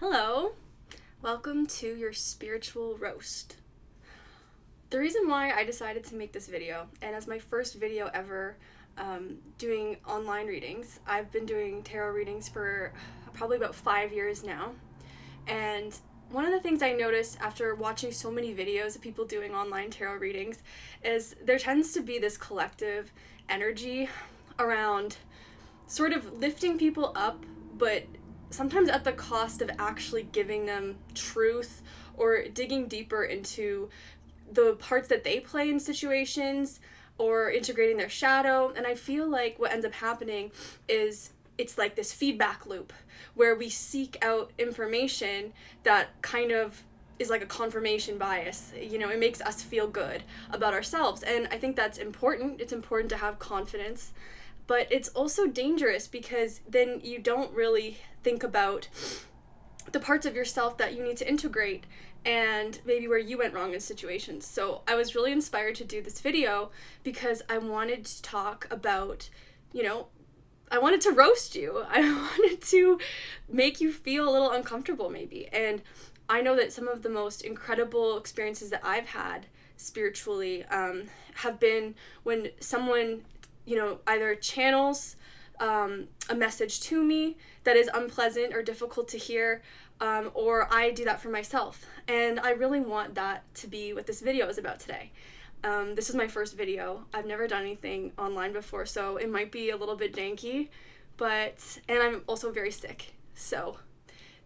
Hello, welcome to your spiritual roast. The reason why I decided to make this video, and as my first video ever doing online readings, I've been doing tarot readings for probably about 5 years now, and one of the things I noticed after watching so many videos of people doing online tarot readings is there tends to be this collective energy around sort of lifting people up, but sometimes at the cost of actually giving them truth or digging deeper into the parts that they play in situations or integrating their shadow. And I feel like what ends up happening is it's like this feedback loop where we seek out information that kind of is like a confirmation bias. You know, it makes us feel good about ourselves. And I think that's important. It's important to have confidence. But it's also dangerous because then you don't really think about the parts of yourself that you need to integrate and maybe where you went wrong in situations. So I was really inspired to do this video because I wanted to talk about, I wanted to roast you. I wanted to make you feel a little uncomfortable maybe. And I know that some of the most incredible experiences that I've had spiritually have been when someone either channels a message to me that is unpleasant or difficult to hear, or I do that for myself. And I really want that to be what this video is about today. This is my first video. I've never done anything online before, so it might be a little bit janky, and I'm also very sick, so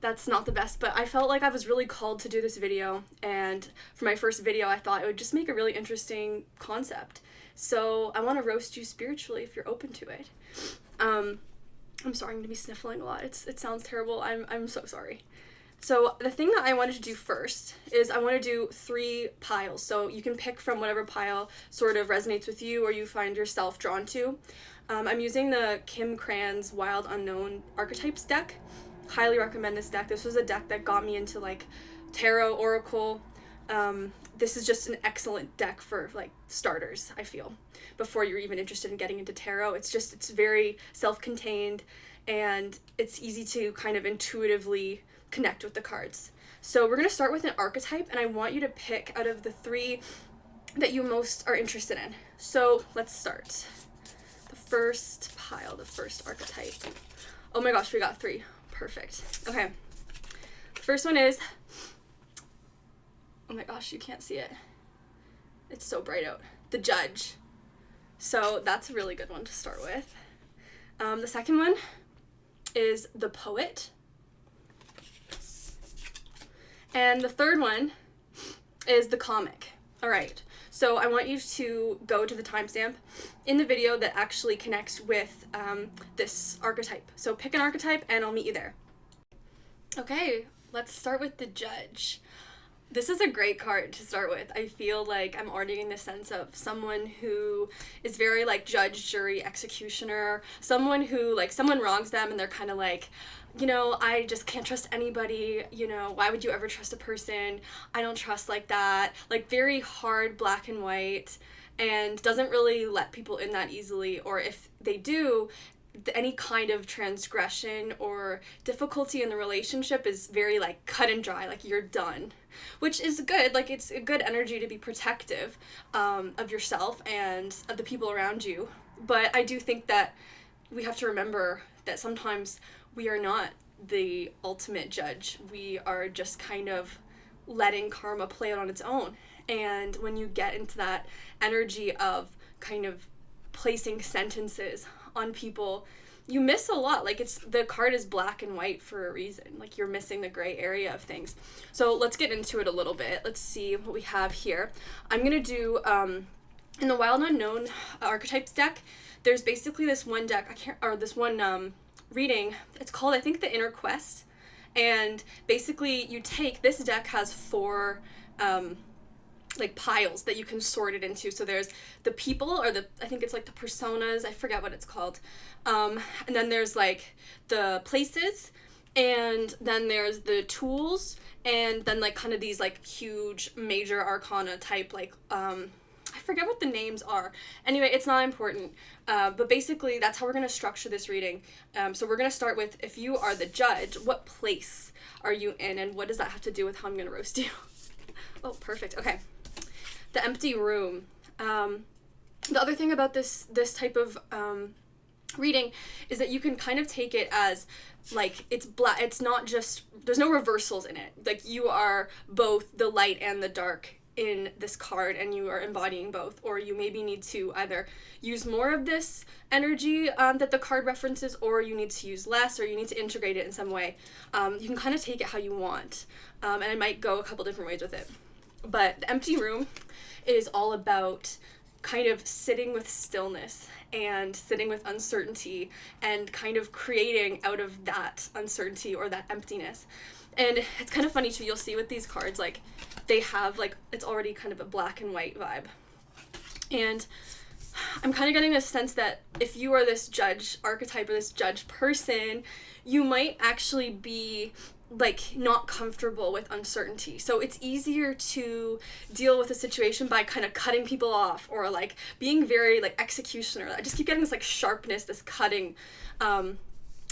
that's not the best, but I felt like I was really called to do this video, and for my first video I thought it would just make a really interesting concept. So I want to roast you spiritually if you're open to it. I'm sorry, I'm going to be sniffling a lot. It sounds terrible. I'm so sorry. So the thing that I wanted to do first is I want to do 3 piles. So you can pick from whatever pile sort of resonates with you or you find yourself drawn to. I'm using the Kim Cran's Wild Unknown Archetypes deck. Highly recommend this deck. This was a deck that got me into like tarot, oracle. This is just an excellent deck for like starters, I feel, before you're even interested in getting into tarot. It's very self-contained and it's easy to kind of intuitively connect with the cards. So we're going to start with an archetype, and I want you to pick out of the 3 that you most are interested in. So let's start. The first pile, the first archetype. Oh my gosh, we got 3. Perfect. Okay. The first one is, oh my gosh, you can't see it. It's so bright out. The Judge. So that's a really good one to start with. The second one is the Poet. And the third one is the Comic. All right. So I want you to go to the timestamp in the video that actually connects with this archetype. So pick an archetype and I'll meet you there. Okay, let's start with the Judge. This is a great card to start with. I feel like I'm already getting the sense of someone who is very like judge, jury, executioner, someone who like someone wrongs them and they're kind of like, I just can't trust anybody, why would you ever trust a person? I don't trust like that. Like very hard black and white, and doesn't really let people in that easily, or if they do, any kind of transgression or difficulty in the relationship is very like cut and dry, like you're done, which is good. Like it's a good energy to be protective of yourself and of the people around you. But I do think that we have to remember that sometimes we are not the ultimate judge. We are just kind of letting karma play out on its own. And when you get into that energy of kind of placing sentences on people, you miss a lot. Like the card is black and white for a reason. Like you're missing the gray area of things. So let's get into it a little bit. Let's see what we have here. I'm gonna do in the Wild Unknown Archetypes deck, there's basically this one deck, reading. It's called, I think, the Inner Quest. And basically you take, this deck has 4 like piles that you can sort it into. So there's the people, or I think it's like the personas, I forget what it's called. And then there's like the places, and then there's the tools, and then like kind of these like huge major arcana type like I forget what the names are. Anyway, it's not important. But basically, that's how we're going to structure this reading. So we're going to start with, if you are the judge, what place are you in, and what does that have to do with how I'm going to roast you? Oh, perfect. Okay. The empty room. The other thing about this type of reading is that you can kind of take it as like it's not just, there's no reversals in it. Like you are both the light and the dark in this card, and you are embodying both, or you maybe need to either use more of this energy that the card references, or you need to use less, or you need to integrate it in some way. You can kind of take it how you want, and I might go a couple different ways with it. But the empty room is all about kind of sitting with stillness and sitting with uncertainty and kind of creating out of that uncertainty or that emptiness. And it's kind of funny too, you'll see with these cards, like they have like, it's already kind of a black and white vibe. And I'm kind of getting a sense that if you are this judge archetype or this judge person, you might actually be like not comfortable with uncertainty. So it's easier to deal with a situation by kind of cutting people off, or like being very like executioner. I just keep getting this like sharpness, this cutting. And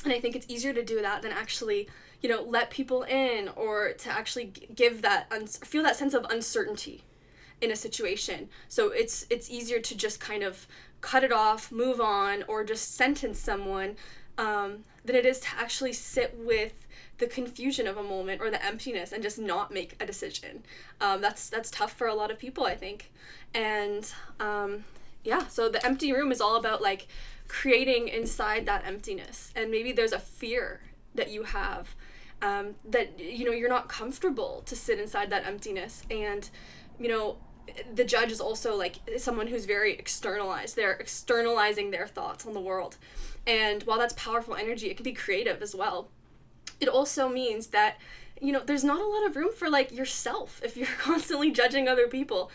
I think it's easier to do that than actually, you know, let people in, or to actually give that, feel that sense of uncertainty in a situation. So it's easier to just kind of cut it off, move on, or just sentence someone than it is to actually sit with the confusion of a moment or the emptiness and just not make a decision. That's tough for a lot of people, I think. And yeah, so the empty room is all about like creating inside that emptiness. And maybe there's a fear that you have, that, you know, you're not comfortable to sit inside that emptiness. And, you know, the judge is also like someone who's very externalized. They're externalizing their thoughts on the world. And while that's powerful energy, it can be creative as well. It also means that, you know, there's not a lot of room for like yourself if you're constantly judging other people.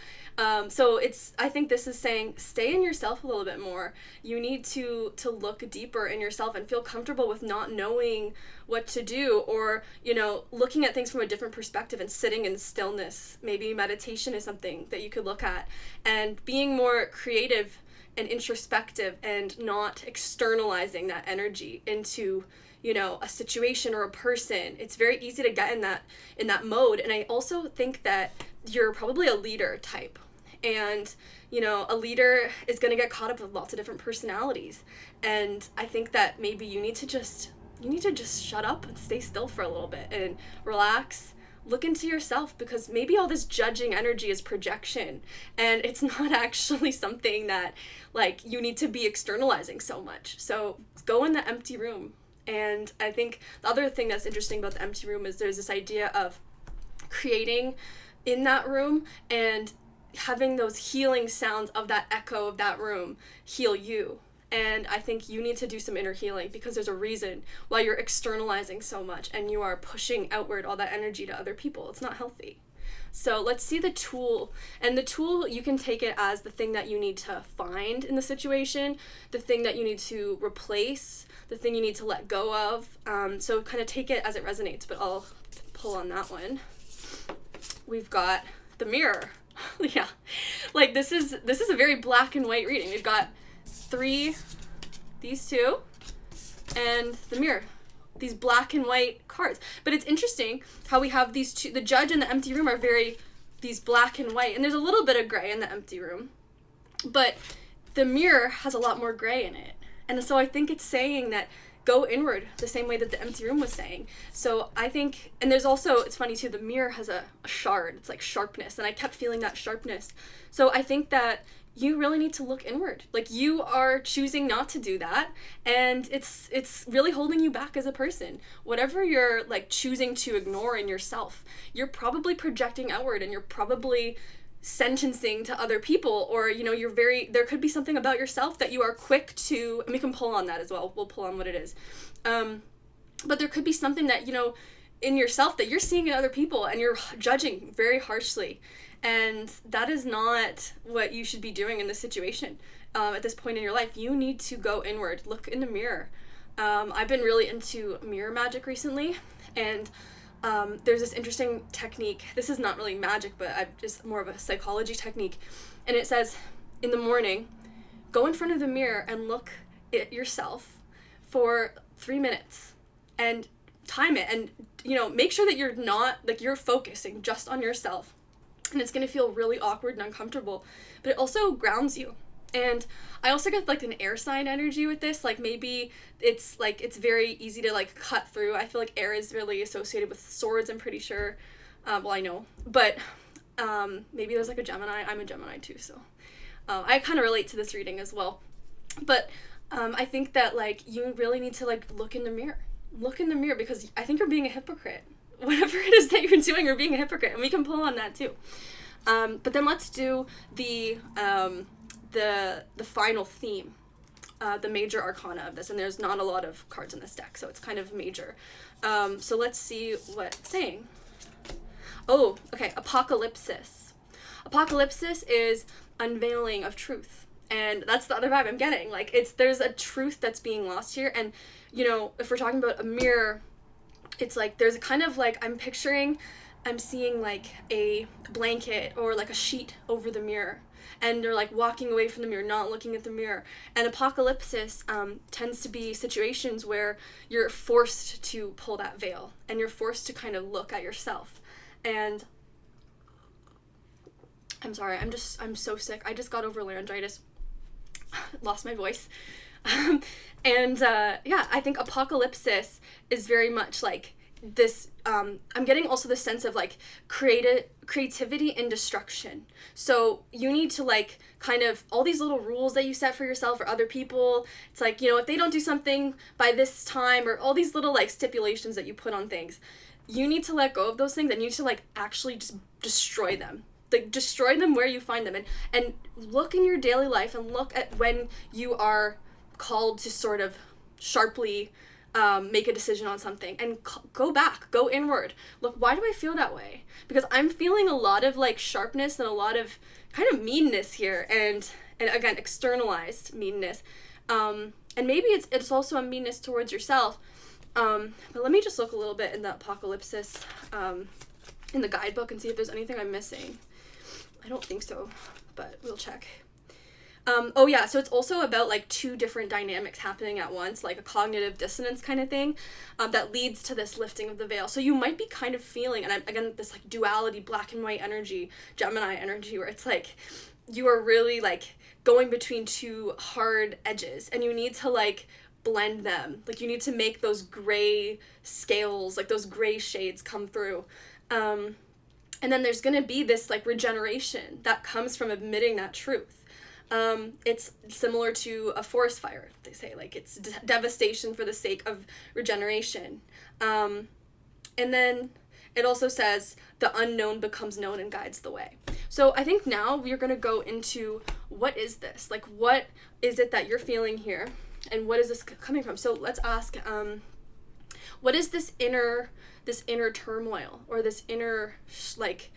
So I think this is saying, stay in yourself a little bit more. You need to look deeper in yourself and feel comfortable with not knowing what to do, or, you know, looking at things from a different perspective and sitting in stillness. Maybe meditation is something that you could look at, and being more creative and introspective and not externalizing that energy into, you know, a situation or a person. It's very easy to get in that mode. And I also think that you're probably a leader type. And, you know, a leader is going to get caught up with lots of different personalities. And I think that maybe you need to just shut up and stay still for a little bit and relax. Look into yourself, because maybe all this judging energy is projection, and it's not actually something that like you need to be externalizing so much. So go in the empty room. And I think the other thing that's interesting about the empty room is there's this idea of creating in that room and having those healing sounds of that echo of that room heal you. And I think you need to do some inner healing, because there's a reason why you're externalizing so much and you are pushing outward all that energy to other people. It's not healthy. So let's see the tool. And the tool, you can take it as the thing that you need to find in the situation, the thing that you need to replace, the thing you need to let go of. So kind of take it as it resonates, but I'll pull on that one. We've got the mirror. Yeah, like this is a very black and white reading. We've got these two, and the mirror. These black and white cards. But it's interesting how we have these two, the judge and the empty room are very, these black and white, and there's a little bit of gray in the empty room, but the mirror has a lot more gray in it. And so I think it's saying that go inward the same way that the empty room was saying. So I think, and there's also, it's funny too, the mirror has a shard. It's like sharpness, and I kept feeling that sharpness. So I think that you really need to look inward. Like, you are choosing not to do that, and it's really holding you back as a person. Whatever you're like choosing to ignore in yourself, you're probably projecting outward, and you're probably sentencing to other people, or, you know, there could be something about yourself that you are quick to, and we can pull on that as well. We'll pull on what it is. But there could be something that, you know, in yourself that you're seeing in other people, and you're judging very harshly. And that is not what you should be doing in this situation. At this point in your life, you need to go inward, look in the mirror. I've been really into mirror magic recently, and there's this interesting technique. This is not really magic, but I've just more of a psychology technique. And it says, in the morning, go in front of the mirror and look at yourself for 3 minutes, and time it and, you know, make sure that you're not, like, you're focusing just on yourself. And it's going to feel really awkward and uncomfortable, but it also grounds you. And I also get, like, an air sign energy with this. Like, maybe it's, like, it's very easy to, like, cut through. I feel like air is really associated with swords, I'm pretty sure. Well, I know. But maybe there's, like, a Gemini. I'm a Gemini, too, so I kind of relate to this reading as well. But I think that, like, you really need to, like, look in the mirror. Look in the mirror, because I think you're being a hypocrite. Whatever it is that you're doing, you're being a hypocrite, and we can pull on that too. But then let's do the final theme, the major arcana of this, and there's not a lot of cards in this deck, so it's kind of major. So let's see what it's saying. Oh, okay, apocalypsis. Apocalypsis is unveiling of truth, and that's the other vibe I'm getting. Like, there's a truth that's being lost here, and, you know, if we're talking about a mirror, it's like there's a kind of, like, I'm seeing like a blanket or like a sheet over the mirror, and they're like walking away from the mirror, not looking at the mirror. And apocalypsis tends to be situations where you're forced to pull that veil, and you're forced to kind of look at yourself. And I'm sorry, I'm so sick. I just got over laryngitis, lost my voice. Yeah, I think apocalypsis is very much like this. I'm getting also the sense of, like, creativity and destruction. So you need to, like, kind of all these little rules that you set for yourself or other people. It's like, you know, if they don't do something by this time, or all these little, like, stipulations that you put on things, you need to let go of those things, and you need to, like, actually just destroy them. Like, destroy them where you find them, and look in your daily life and look at when you are called to sort of sharply make a decision on something, and go back, go inward. Look, why do I feel that way? Because I'm feeling a lot of, like, sharpness and a lot of kind of meanness here, and again, externalized meanness. And maybe it's also a meanness towards yourself. But let me just look a little bit in the apocalypsis in the guidebook and see if there's anything I'm missing. I don't think so, but we'll check. Oh yeah, so it's also about, like, two different dynamics happening at once, like a cognitive dissonance kind of thing, that leads to this lifting of the veil. So you might be kind of feeling, and again, this, like, duality, black and white energy, Gemini energy, where it's like you are really, like, going between two hard edges, and you need to, like, blend them. Like, you need to make those gray scales, like those gray shades, come through. And then there's gonna be this, like, regeneration that comes from admitting that truth. It's similar to a forest fire, they say, like, it's devastation for the sake of regeneration. And then it also says the unknown becomes known and guides the way. So I think now we're going to go into, what is this? Like, what is it that you're feeling here, and what is this coming from? So let's ask, what is this inner turmoil, or this inner, like,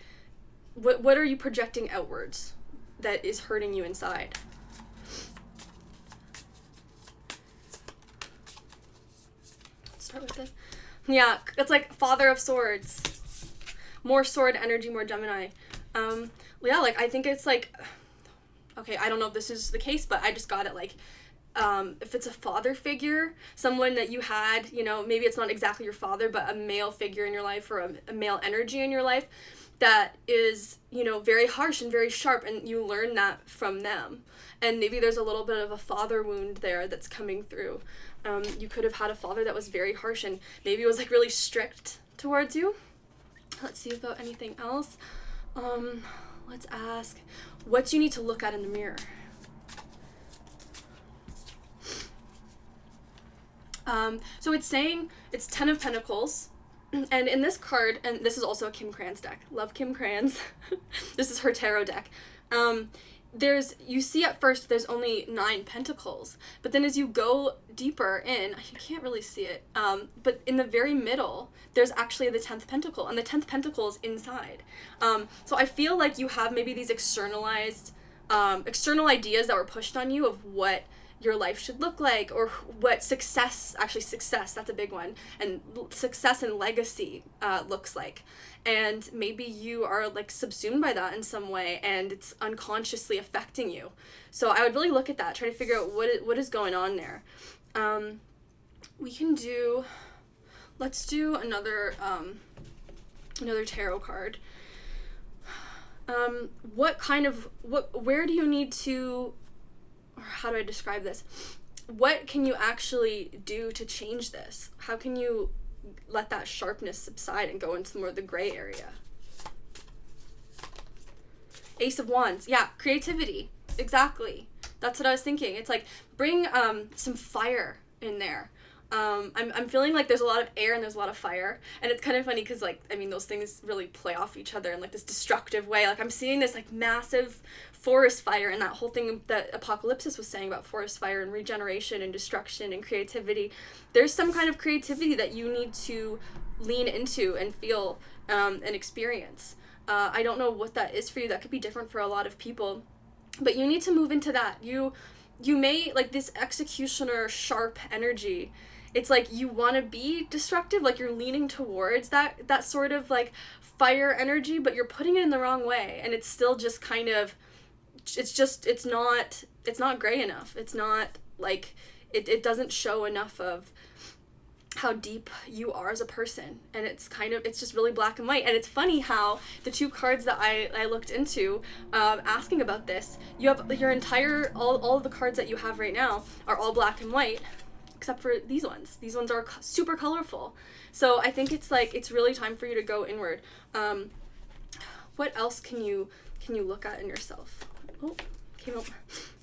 what are you projecting outwards that is hurting you inside? Let's start with this. Yeah, it's like Father of Swords. More sword energy, more Gemini. Yeah, like, I think it's like, okay, I don't know if this is the case, but I just got it, like, if it's a father figure, someone that you had, you know, maybe it's not exactly your father, but a male figure in your life, or a male energy in your life that is, you know, very harsh and very sharp, and you learn that from them. And maybe there's a little bit of a father wound there that's coming through. You could have had a father that was very harsh, and maybe it was, like, really strict towards you. Let's see about anything else. Let's ask, what do you need to look at in the mirror? So it's saying, it's 10 of Pentacles, and in this card, and this is also a Kim Kranz deck. Love Kim Kranz. This is her tarot deck. You see at first there's only 9 pentacles, but then as you go deeper in, you can't really see it, but in the very middle, there's actually the 10th pentacle, and the 10th pentacle is inside. So I feel like you have maybe these external ideas that were pushed on you of what your life should look like, or what success, that's a big one, and success and legacy looks like. And maybe you are, like, subsumed by that in some way, and it's unconsciously affecting you. So I would really look at that, try to figure out what is going on there. We can do, let's do another tarot card. Where do you need to, or how do I describe this? What can you actually do to change this? How can you let that sharpness subside and go into more of the gray area? Ace of Wands. Yeah, creativity. Exactly. That's what I was thinking. It's like, bring some fire in there. I'm feeling like there's a lot of air and there's a lot of fire, and it's kind of funny because, like, I mean, those things really play off each other in like this destructive way. Like, I'm seeing this like massive forest fire, and that whole thing that Apocalypsis was saying about forest fire and regeneration and destruction and creativity. There's some kind of creativity that you need to lean into and feel and experience. I don't know what that is for you. That could be different for a lot of people, but you need to move into that. You may, like, this executioner sharp energy. It's like you want to be destructive, like you're leaning towards that sort of like fire energy, but you're putting it in the wrong way, and it's still just kind of, it's not gray enough. It's not like, it doesn't show enough of how deep you are as a person, and it's just really black and white. And it's funny how the two cards that I looked into asking about this, you have your entire, all of the cards that you have right now are all black and white, except for these ones. These ones are super colorful. So I think it's like, it's really time for you to go inward. What else can you look at in yourself? Oh, came up.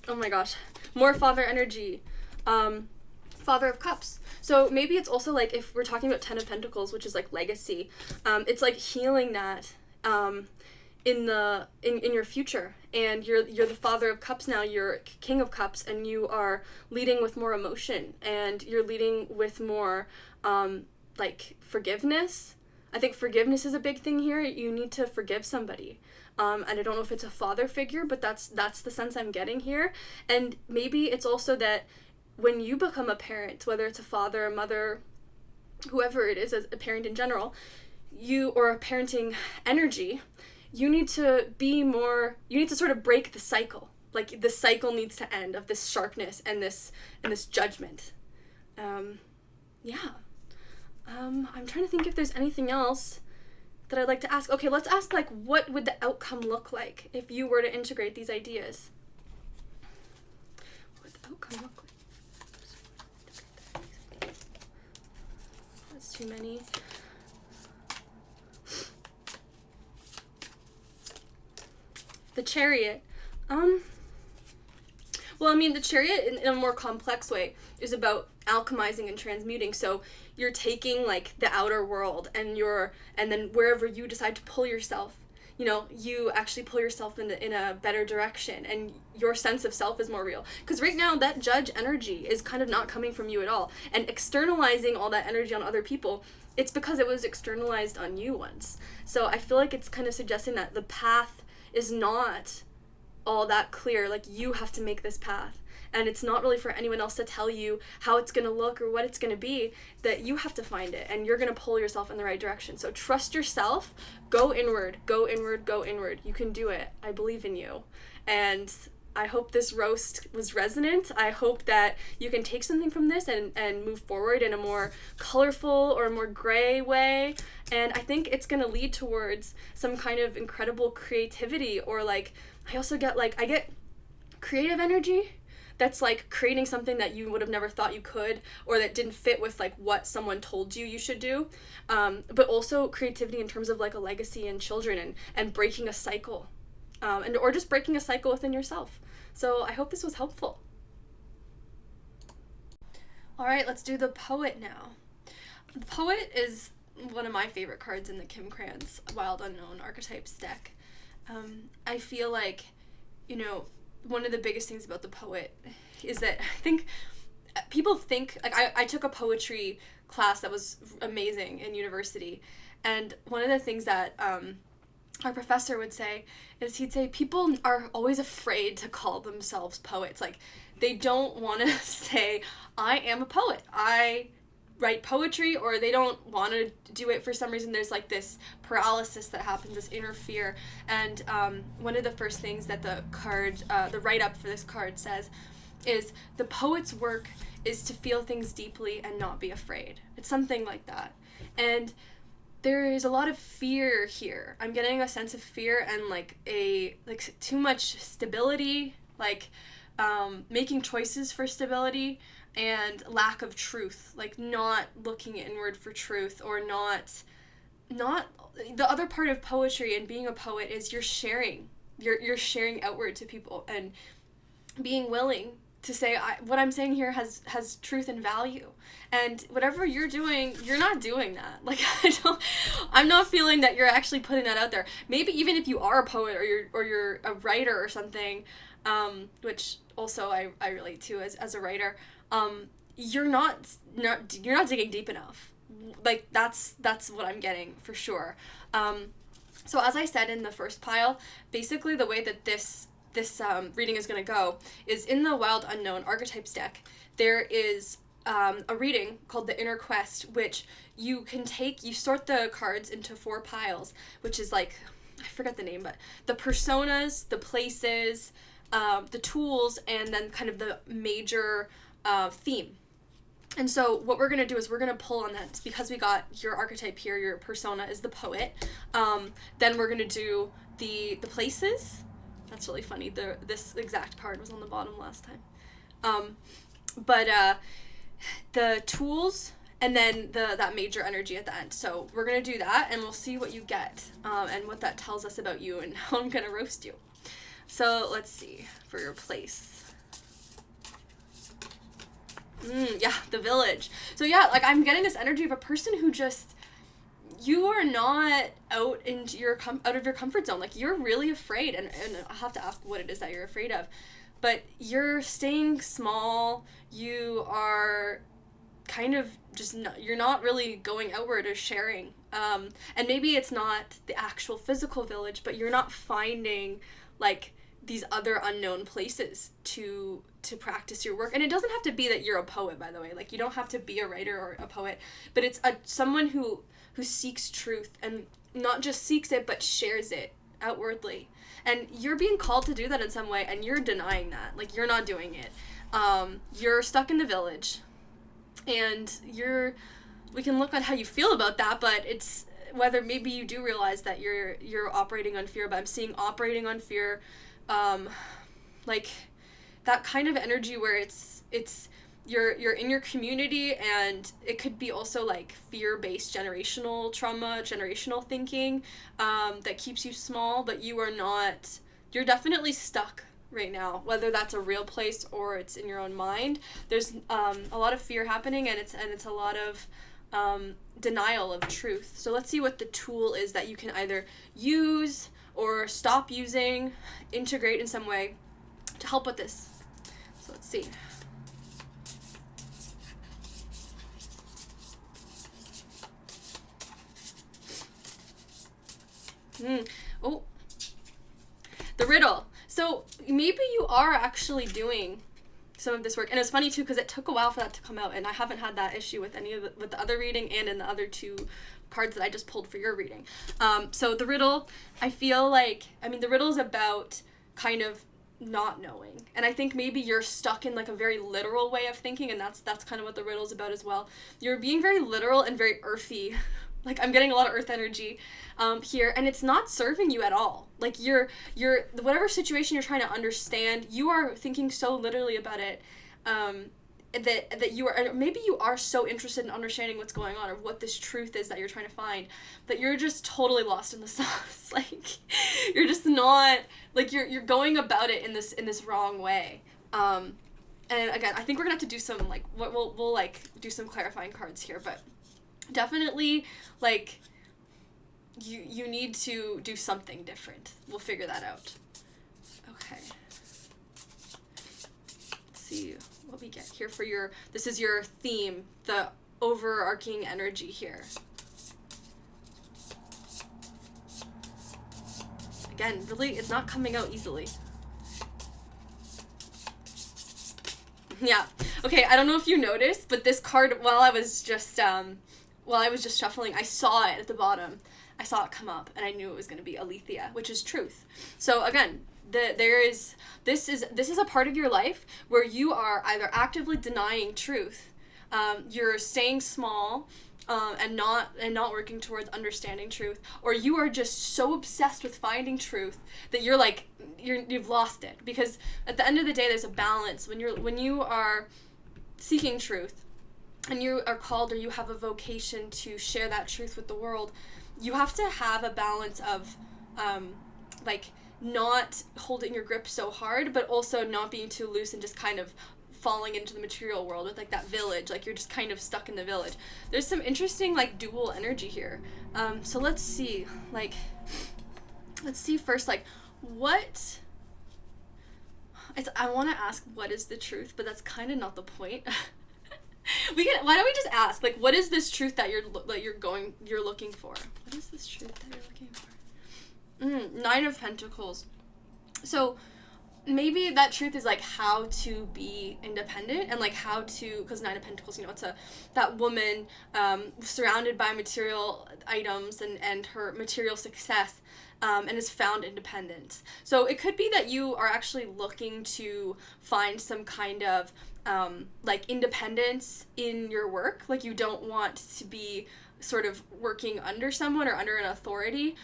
Oh my gosh. More father energy. Father of Cups. So maybe it's also like, if we're talking about Ten of Pentacles, which is like legacy, it's like healing that in your future. And you're the Father of Cups now, you're King of Cups, and you are leading with more emotion, and you're leading with more like forgiveness. I think forgiveness is a big thing here. You need to forgive somebody. And I don't know if it's a father figure, but that's the sense I'm getting here. And maybe it's also that when you become a parent, whether it's a father, a mother, whoever it is, as a parent in general, or a parenting energy, you need to sort of break the cycle. Like, the cycle needs to end of this sharpness and this judgment. I'm trying to think if there's anything else that I'd like to ask. Okay, let's ask, like, what would the outcome look like if you were to integrate these ideas? What would the outcome look like? That's too many. The Chariot. Well, I mean, the Chariot in a more complex way is about alchemizing and transmuting. So you're taking like the outer world, and then wherever you decide to pull yourself, you actually pull yourself in a better direction, and your sense of self is more real. Because right now, that judge energy is kind of not coming from you at all. And externalizing all that energy on other people, it's because it was externalized on you once. So I feel like it's kind of suggesting that the path is not all that clear. Like, you have to make this path, and it's not really for anyone else to tell you how it's going to look or what it's going to be. That you have to find it, and you're going to pull yourself in the right direction. So trust yourself, go inward, go inward, go inward. You can do it. I believe in you. And I hope this roast was resonant. I hope that you can take something from this and move forward in a more colorful or a more gray way. And I think it's going to lead towards some kind of incredible creativity, or like, I get creative energy that's like creating something that you would have never thought you could, or that didn't fit with like what someone told you should do. But also creativity in terms of like a legacy and children, and breaking a cycle. Or just breaking a cycle within yourself. So I hope this was helpful. All right, let's do the Poet now. The Poet is one of my favorite cards in the Kim Krans Wild Unknown Archetypes deck. I feel like, one of the biggest things about the Poet is that I think people think, like, I took a poetry class that was amazing in university, and one of the things that our professor would say is, he'd say people are always afraid to call themselves poets. Like, they don't want to say, I am a poet, I write poetry, or they don't want to do it for some reason. There's like this paralysis that happens, this inner fear. And one of the first things that the card, the write-up for this card says is, the poet's work is to feel things deeply and not be afraid. It's something like that. And there is a lot of fear here. I'm getting a sense of fear and like too much stability, like making choices for stability, and lack of truth, like not looking inward for truth, or not the other part of poetry and being a poet is you're sharing outward to people, and being willing to say, what I'm saying here has truth and value. And whatever you're doing, you're not doing that. Like, I'm not feeling that you're actually putting that out there. Maybe even if you are a poet, or you're a writer or something, which also I relate to as a writer, you're not digging deep enough. Like, that's what I'm getting for sure. So as I said in the first pile, basically the way that this reading is going to go is in the Wild Unknown Archetypes deck. There is a reading called the Inner Quest, which you sort the cards into 4 piles, which is like, I forget the name, but the personas, the places, the tools, and then kind of the major theme. And so what we're going to do is we're going to pull on that, because we got your archetype here, your persona is the poet. Then we're going to do the places. That's really funny. This exact card was on the bottom last time. But the tools, and then that major energy at the end. So we're going to do that, and we'll see what you get, and what that tells us about you and how I'm going to roast you. So let's see for your place. Yeah, the Village. So yeah, like I'm getting this energy of a person who just, you are not out of your comfort zone. Like, you're really afraid, and I'll have to ask what it is that you're afraid of. But you're staying small. You are kind of just you're not really going outward or sharing. And maybe it's not the actual physical village, but you're not finding like these other unknown places to practice your work. And it doesn't have to be that you're a poet, by the way. Like, you don't have to be a writer or a poet, but it's someone who seeks truth, and not just seeks it, but shares it outwardly. And you're being called to do that in some way, and you're denying that. Like, you're not doing it. You're stuck in the village, and we can look at how you feel about that, but it's whether maybe you do realize that you're operating on fear. But I'm seeing operating on fear, like that kind of energy where it's you're in your community, and it could be also like fear-based generational trauma, generational thinking, that keeps you small, but you're definitely stuck right now, whether that's a real place or it's in your own mind. There's a lot of fear happening, and it's a lot of denial of truth. So let's see what the tool is that you can either use or stop using, integrate in some way to help with this. So let's see. Oh, the riddle. So maybe you are actually doing some of this work, and it's funny too because it took a while for that to come out, and I haven't had that issue with with the other reading and in the other 2 cards that I just pulled for your reading. So the riddle, I feel like, the riddle is about kind of not knowing, and I think maybe you're stuck in like a very literal way of thinking, and that's kind of what the riddle is about as well. You're being very literal and very earthy. Like, I'm getting a lot of earth energy here, and it's not serving you at all. Like, you're whatever situation you're trying to understand, you are thinking so literally about it, that you are, maybe you are so interested in understanding what's going on, or what this truth is that you're trying to find, that you're just totally lost in the sauce. Like, you're just not, like, you're going about it in this wrong way. And again, I think we're gonna have to do some, like, we'll like do some clarifying cards here, but definitely, like, you need to do something different. We'll figure that out. Okay. Let's see what we get here for this is your theme, the overarching energy here. Again, really, it's not coming out easily. Yeah. Okay, I don't know if you noticed, but this card, while I was just shuffling, I saw it at the bottom. I saw it come up, and I knew it was going to be Aletheia, which is truth. So again, this is a part of your life where you are either actively denying truth, you're staying small, and not working towards understanding truth, or you are just so obsessed with finding truth that you're like you've lost it. Because at the end of the day, there's a balance when you are seeking truth and you are called, or you have a vocation to share that truth with the world. You have to have a balance of like not holding your grip so hard, but also not being too loose and just kind of falling into the material world with like that village, like you're just kind of stuck in the village. There's some interesting like dual energy here. So let's see first, like what I want to ask, what is the truth, but that's kind of not the point. Why don't we just ask, like, what is this truth that you're looking for? What is this truth that you're looking for? 9 of Pentacles. So maybe that truth is like how to be independent, and like how to, because 9 of Pentacles, you know, it's that woman surrounded by material items and her material success, and has found independence. So it could be that you are actually looking to find some kind of like independence in your work. Like you don't want to be sort of working under someone or under an authority.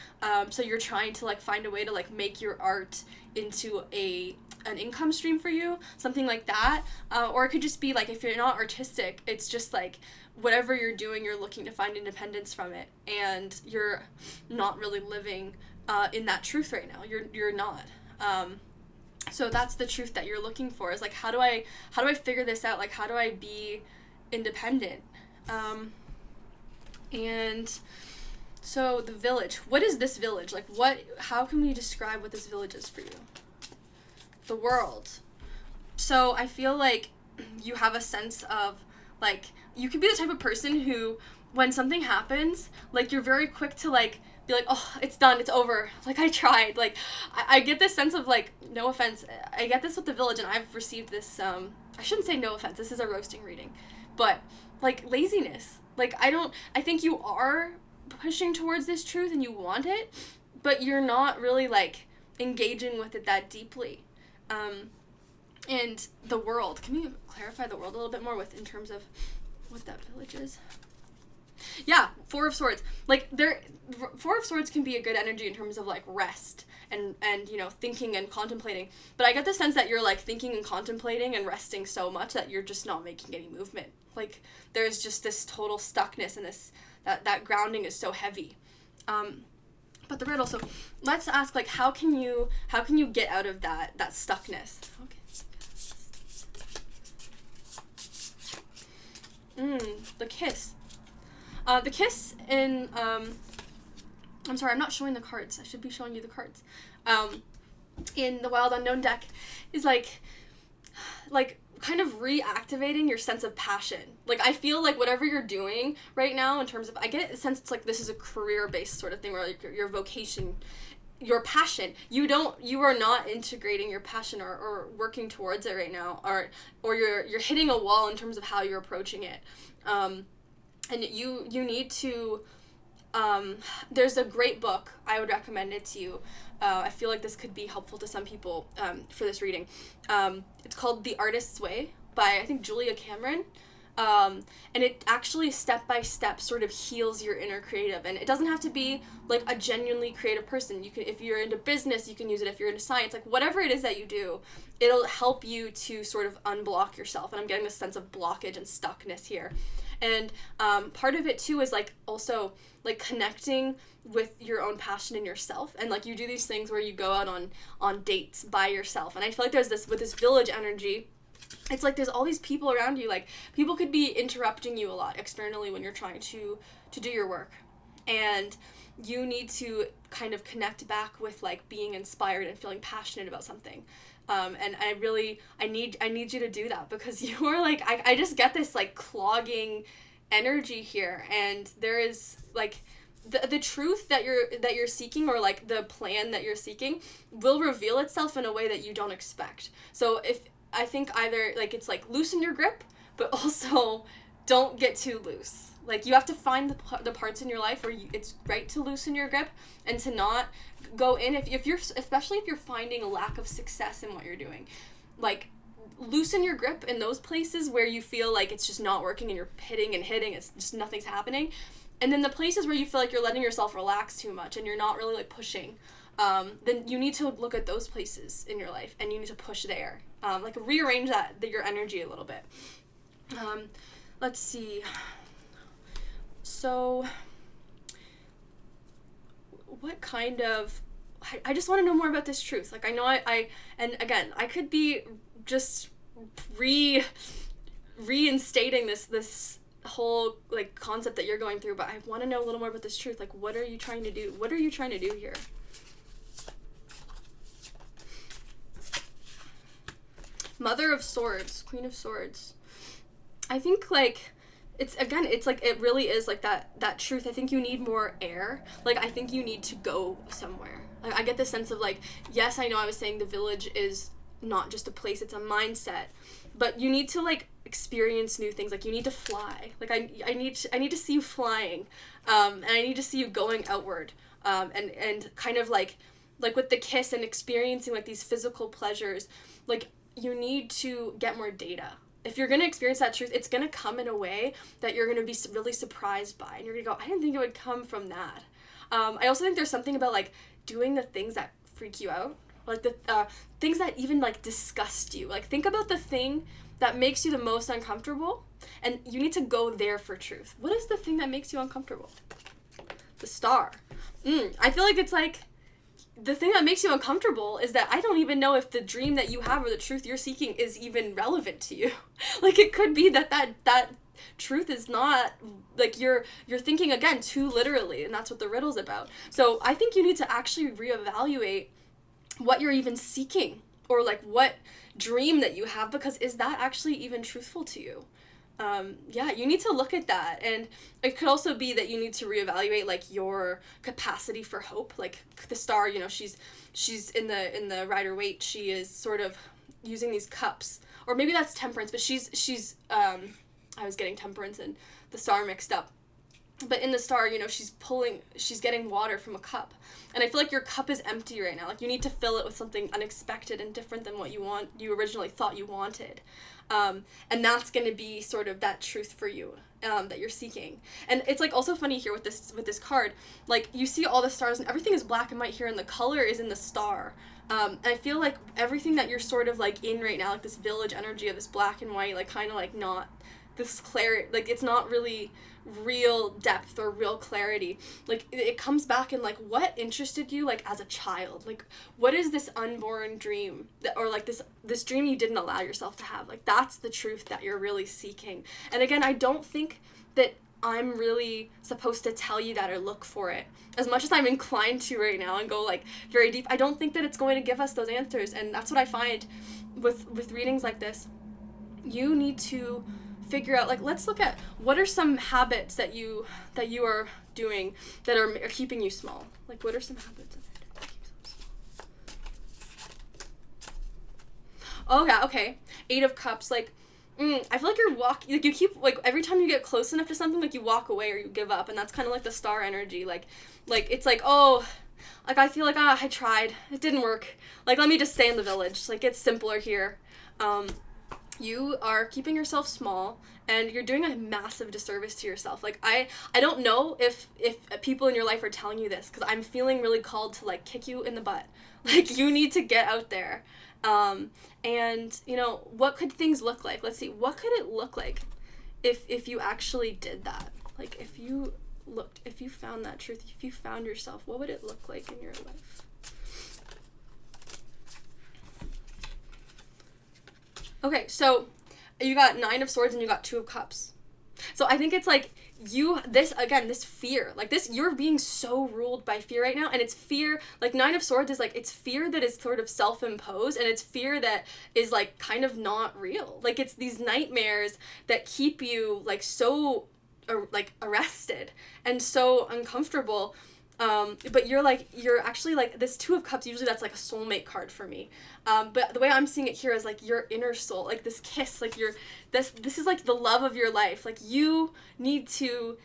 So you're trying to like find a way to like make your art into an income stream for you, something like that. Or it could just be like, if you're not artistic, it's just like whatever you're doing, you're looking to find independence from it, and you're not really living in that truth right now. You're not. So that's the truth that you're looking for, is like, how do I figure this out? Like, how do I be independent? And so the village, what is this village? Like how can we describe what this village is for you? The world. So I feel like you have a sense of like, you can be the type of person who, when something happens, like you're very quick to like be like, oh, it's done, it's over, like I tried. Like I get this sense of like, no offense, I get this with the village, and I've received this, I shouldn't say no offense, this is a roasting reading, but like laziness. Like I think you are pushing towards this truth and you want it, but you're not really like engaging with it that deeply. And the world, can we clarify the world a little bit more in terms of what that village is? Yeah, 4 of Swords. Like 4 of Swords can be a good energy in terms of like rest and you know, thinking and contemplating. But I get the sense that you're like thinking and contemplating and resting so much that you're just not making any movement. Like there's just this total stuckness, and this that grounding is so heavy. But the riddle. So let's ask, like, how can you get out of that stuckness? Okay. The kiss. The kiss in, I'm sorry, I'm not showing the cards. I should be showing you the cards. In the Wild Unknown deck is like kind of reactivating your sense of passion. Like, I feel like whatever you're doing right now in terms of, I get a sense it's like this is a career-based sort of thing, where like your vocation, your passion, you are not integrating your passion or working towards it right now, or you're hitting a wall in terms of how you're approaching it. And you need to, there's a great book, I would recommend it to you. I feel like this could be helpful to some people for this reading. It's called The Artist's Way by, I think, Julia Cameron. And it actually step-by-step sort of heals your inner creative. And it doesn't have to be like a genuinely creative person. You can, if you're into business, you can use it. If you're into science, like whatever it is that you do, it'll help you to sort of unblock yourself. And I'm getting this sense of blockage and stuckness here. And part of it too is like also like connecting with your own passion in yourself, and like you do these things where you go out on dates by yourself. And I feel like there's this, with this village energy, it's like there's all these people around you, like people could be interrupting you a lot externally when you're trying to do your work, and you need to kind of connect back with like being inspired and feeling passionate about something. And I need you to do that, because you are like, I just get this like clogging energy here, and there is like the truth that you're seeking, or like the plan that you're seeking, will reveal itself in a way that you don't expect. So I think either like it's like loosen your grip, but also don't get too loose. Like you have to find the parts in your life where it's right to loosen your grip and to not go in, if you're, especially if you're finding a lack of success in what you're doing. Like loosen your grip in those places where you feel like it's just not working and you're hitting and hitting, it's just nothing's happening. And then the places where you feel like you're letting yourself relax too much and you're not really like pushing, then you need to look at those places in your life and you need to push there. Like rearrange your energy a little bit. Let's see. So what kind of, I just want to know more about this truth. Like I know and again, I could be just reinstating this whole like concept that you're going through, but I want to know a little more about this truth. Like what are you trying to do? What are you trying to do here? Mother of Swords, Queen of Swords. I think like it's like it really is like that truth. I think you need more air. Like I think you need to go somewhere. Like I get the sense of like, yes, I know I was saying the village is not just a place, it's a mindset, but you need to like experience new things. Like you need to fly. Like I need to see you flying, and I need to see you going outward, and kind of like with the kiss and experiencing like these physical pleasures. Like you need to get more data. If you're going to experience that truth, it's going to come in a way that you're going to be really surprised by, and you're going to go, I didn't think it would come from that. I also think there's something about like doing the things that freak you out, like the things that even like disgust you. Like think about the thing that makes you the most uncomfortable, and you need to go there for truth. What is the thing that makes you uncomfortable? The Star. I feel like it's like the thing that makes you uncomfortable is that I don't even know if the dream that you have or the truth you're seeking is even relevant to you. Like it could be that truth is not, like you're thinking again too literally, and that's what the riddle's about. So I think you need to actually reevaluate what you're even seeking, or like what dream that you have, because is that actually even truthful to you? You need to look at that. And it could also be that you need to reevaluate like your capacity for hope. Like the Star, you know, she's in the Rider-Waite, she is sort of using these cups, or maybe that's Temperance, but she's I was getting Temperance and the Star mixed up. But in the Star, you know, she's getting water from a cup. And I feel like your cup is empty right now. Like you need to fill it with something unexpected and different than what you originally thought you wanted. And that's going to be sort of that truth for you, that you're seeking. And it's like also funny here with this card, like you see all the stars and everything is black and white here, and the color is in the Star. And I feel like everything that you're sort of like in right now, like this village energy of this black and white, like kind of like not this clarity, like it's not really real depth or real clarity. Like it comes back in like what interested you like as a child, like what is this unborn dream or like this dream you didn't allow yourself to have. Like that's the truth that you're really seeking. And again, I don't think that I'm really supposed to tell you that or look for it, as much as I'm inclined to right now and go like very deep. I don't think that it's going to give us those answers. And that's what I find with readings like this. You need to figure out, like, let's look at what are some habits that you are doing that are keeping you small. Like, what are some habits that keep you small? Oh yeah, okay. 8 of Cups. Like, I feel like you're walking, like you keep, like every time you get close enough to something, like you walk away or you give up, and that's kind of like the Star energy. Like it's like, oh, like I feel like I tried, it didn't work. Like let me just stay in the village. Like it's simpler here. You are keeping yourself small, and you're doing a massive disservice to yourself. Like, I don't know if people in your life are telling you this, because I'm feeling really called to, like, kick you in the butt. Like, you need to get out there. And, you know, what could things look like? Let's see, what could it look like if you actually did that? Like, if you found that truth, if you found yourself, what would it look like in your life? Okay, so you got 9 of Swords and you got 2 of Cups. So I think it's like this fear, like this, you're being so ruled by fear right now, and it's fear, like 9 of Swords is like, it's fear that is sort of self-imposed, and it's fear that is like kind of not real. Like it's these nightmares that keep you like so like arrested and so uncomfortable. But you're actually like this 2 of Cups, usually that's like a soulmate card for me. But the way I'm seeing it here is like your inner soul, like this kiss, like this is like the love of your life. Like you need to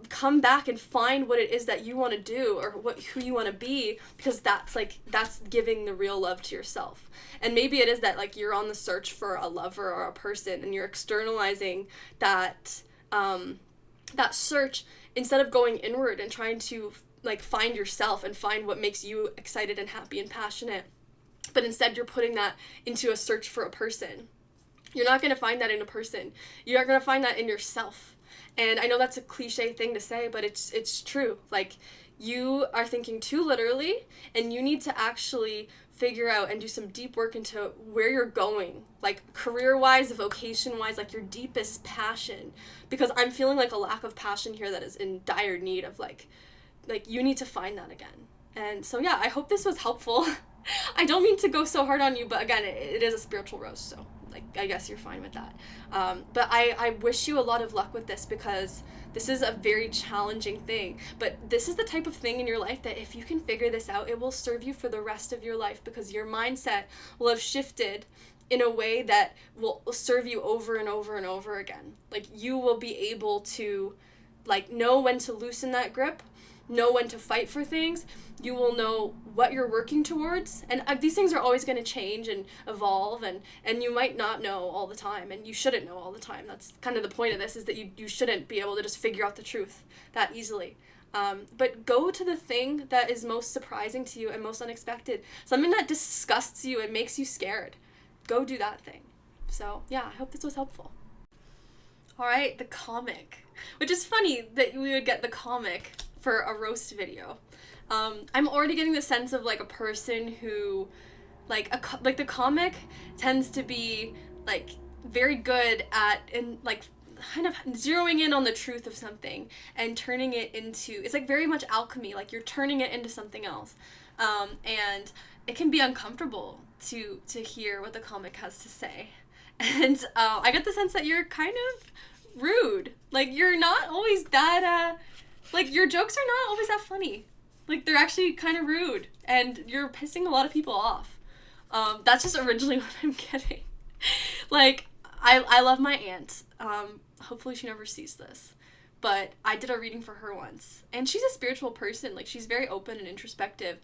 come back and find what it is that you want to do, or who you want to be, because that's giving the real love to yourself. And maybe it is that like you're on the search for a lover or a person, and you're externalizing that that search instead of going inward and trying to like find yourself and find what makes you excited and happy and passionate. But instead you're putting that into a search for a person. You're not going to find that in a person. You're going to find that in yourself. And I know that's a cliche thing to say, but it's true. Like, you are thinking too literally, and you need to actually figure out and do some deep work into where you're going, like career-wise, vocation-wise, like your deepest passion. Because I'm feeling like a lack of passion here that is in dire need of like you need to find that again. And so yeah, I hope this was helpful. I don't mean to go so hard on you, but again, it is a spiritual roast, so like I guess you're fine with that. But I wish you a lot of luck with this, because this is a very challenging thing. But this is the type of thing in your life that if you can figure this out, it will serve you for the rest of your life, because your mindset will have shifted in a way that will serve you over and over and over again. Like, you will be able to like know when to loosen that grip, know when to fight for things. You will know what you're working towards, and these things are always going to change and evolve, and you might not know all the time, and you shouldn't know all the time. That's kind of the point of this, is that you shouldn't be able to just figure out the truth that easily. But go to the thing that is most surprising to you and most unexpected, something that disgusts you and makes you scared. Go do that thing. So yeah, I hope this was helpful. All right, the comic, which is funny that we would get the comic for a roast video. I'm already getting the sense of like a person who like the comic tends to be like very good at kind of zeroing in on the truth of something and turning it into, it's like very much alchemy, like you're turning it into something else. And it can be uncomfortable to hear what the comic has to say. And I get the sense that you're kind of rude. Like, you're not always that like, your jokes are not always that funny. Like, they're actually kind of rude, and you're pissing a lot of people off. That's just originally what I'm getting. Like, I love my aunt. Hopefully she never sees this. But I did a reading for her once, and she's a spiritual person. Like, she's very open and introspective.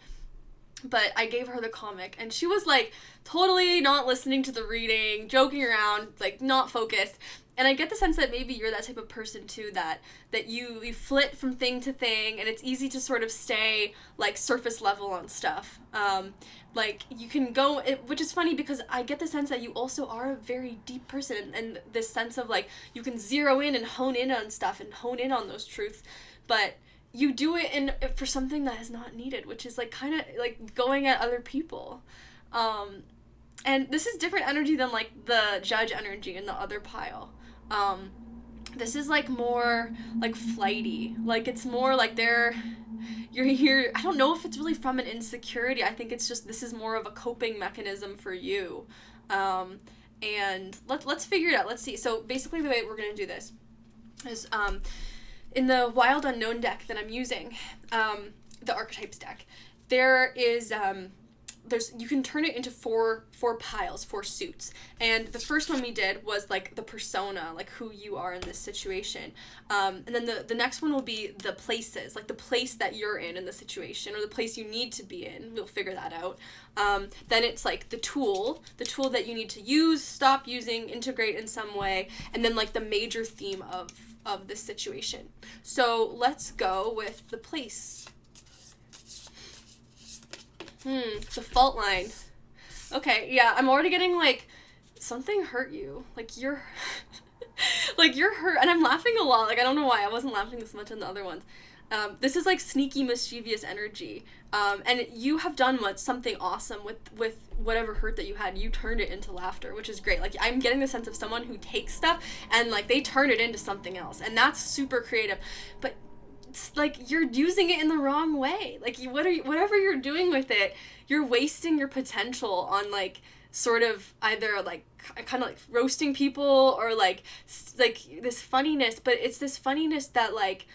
But I gave her the comic, and she was, like, totally not listening to the reading, joking around, like, not focused. And I get the sense that maybe you're that type of person, too, that you flit from thing to thing, and it's easy to sort of stay, like, surface level on stuff. Like, you can go, which is funny because I get the sense that you also are a very deep person, and this sense of, like, you can zero in and hone in on stuff and hone in on those truths, but you do it for something that is not needed, which is, like, kind of, like, going at other people. And this is different energy than, like, the judge energy in the other pile. This is, like, more, like, flighty. Like, it's more like you're here, I don't know if it's really from an insecurity. I think it's just, this is more of a coping mechanism for you. And let's figure it out. Let's see. So, basically, the way we're going to do this is, in the Wild Unknown deck that I'm using, the Archetypes deck, there is, you can turn it into four piles, 4 suits. And the first one we did was, like, the persona, like, who you are in this situation. And then the next one will be the places, like, the place that you're in the situation, or the place you need to be in. We'll figure that out. Then it's, like, the tool that you need to use, stop using, integrate in some way, and then, like, the major theme of this situation. So let's go with the place. The fault line. Okay, yeah, I'm already getting, like, something hurt you. Like, you're hurt, and I'm laughing a lot. Like, I don't know why. I wasn't laughing this much in the other ones. This is, like, sneaky, mischievous energy. And you have done something awesome with whatever hurt that you had. You turned it into laughter, which is great. Like, I'm getting the sense of someone who takes stuff and, like, they turn it into something else. And that's super creative. But it's like you're using it in the wrong way. Like, whatever you're doing with it, you're wasting your potential on, like, sort of either, like, kind of like roasting people, or like this funniness. But it's this funniness that, like,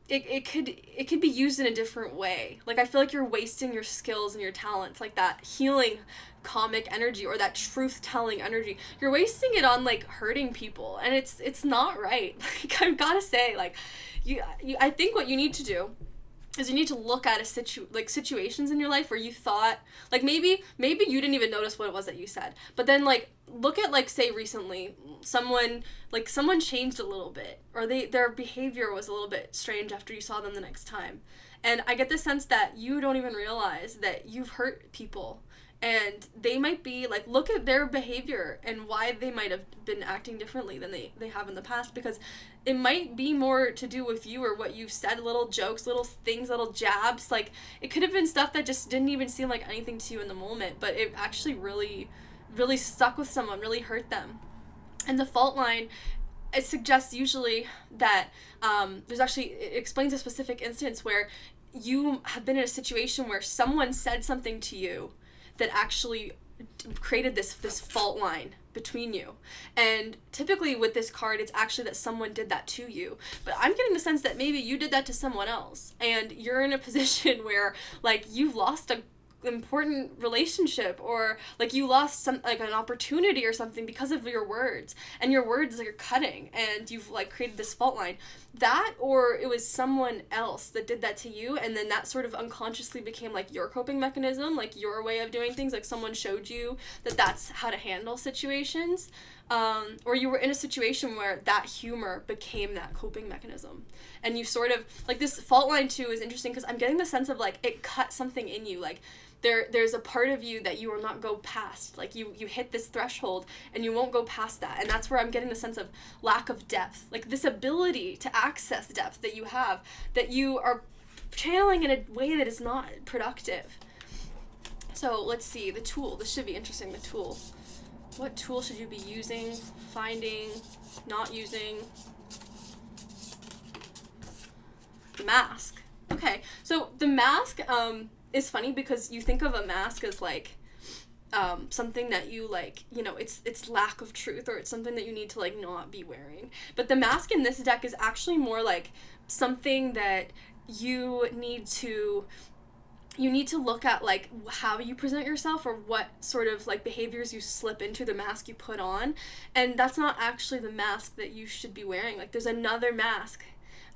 it could be used in a different way. Like, I feel like you're wasting your skills and your talents, like that healing comic energy or that truth-telling energy. You're wasting it on, like, hurting people, and it's not right. Like, I've gotta say, like, I think what you need to do is you need to look at situations in your life where you thought, like, maybe you didn't even notice what it was that you said, but then, like, look at, like, say recently someone changed a little bit, or their behavior was a little bit strange after you saw them the next time. And I get the sense that you don't even realize that you've hurt people, and they might be, like, look at their behavior and why they might have been acting differently than they have in the past, because it might be more to do with you or what you've said, little jokes, little things, little jabs. Like, it could have been stuff that just didn't even seem like anything to you in the moment, but it actually really, really stuck with someone, really hurt them. And the fault line, it suggests usually that it explains a specific instance where you have been in a situation where someone said something to you that actually created this fault line between you. And typically with this card, it's actually that someone did that to you. But I'm getting the sense that maybe you did that to someone else, and you're in a position where, like, you've lost a important relationship, or, like, you lost an opportunity or something because of your words, and your words, like, are cutting, and you've, like, created this fault line. That, or it was someone else that did that to you, and then that sort of unconsciously became, like, your coping mechanism, like, your way of doing things, like, someone showed you that that's how to handle situations, or you were in a situation where that humor became that coping mechanism, and you sort of, like, this fault line too is interesting, because I'm getting the sense of, like, it cut something in you, like, there's a part of you that you will not go past. Like, you hit this threshold and you won't go past that. And that's where I'm getting the sense of lack of depth. Like, this ability to access depth that you have, that you are channeling in a way that is not productive. So let's see, the tool. This should be interesting, the tool. What tool should you be using, finding, not using? The mask. Okay, so the mask, is funny because you think of a mask as, like, something that you, like, you know, it's lack of truth, or it's something that you need to, like, not be wearing. But the mask in this deck is actually more like something that you need to look at, like, how you present yourself, or what sort of, like, behaviors you slip into the mask you put on. And that's not actually the mask that you should be wearing. Like, there's another mask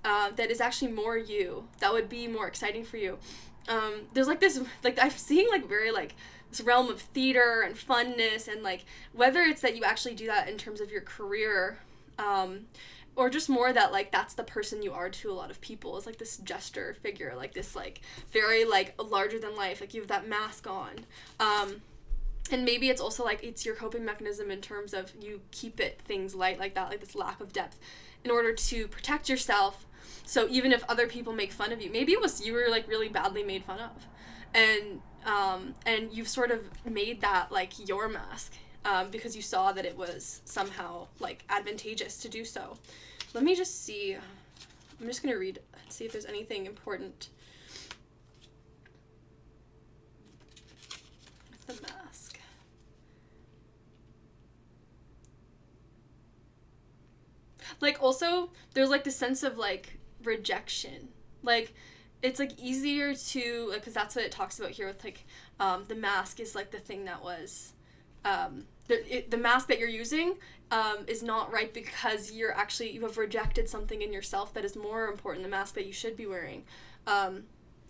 that is actually more you, that would be more exciting for you. There's, like, this, like, I'm seeing, like, very, like, this realm of theater and funness, and, like, whether it's that you actually do that in terms of your career, or just more that, like, that's the person you are to a lot of people, is, like, this jester figure, like, this, like, very, like, larger than life, like, you have that mask on, and maybe it's also, like, it's your coping mechanism in terms of you keep things light like that, like, this lack of depth, in order to protect yourself. So even if other people make fun of you, maybe it was you were, like, really badly made fun of, and you've sort of made that, like, your mask, because you saw that it was somehow, like, advantageous to do so. Let me just see. I'm just gonna read, see if there's anything important. The mask. Like, also, there's, like, this sense of, like, rejection. Like, it's, like, easier to, like, because that's what it talks about here with, like, the mask is, like, the thing that was, the mask that you're using is not right because you have rejected something in yourself that is more important, the mask that you should be wearing.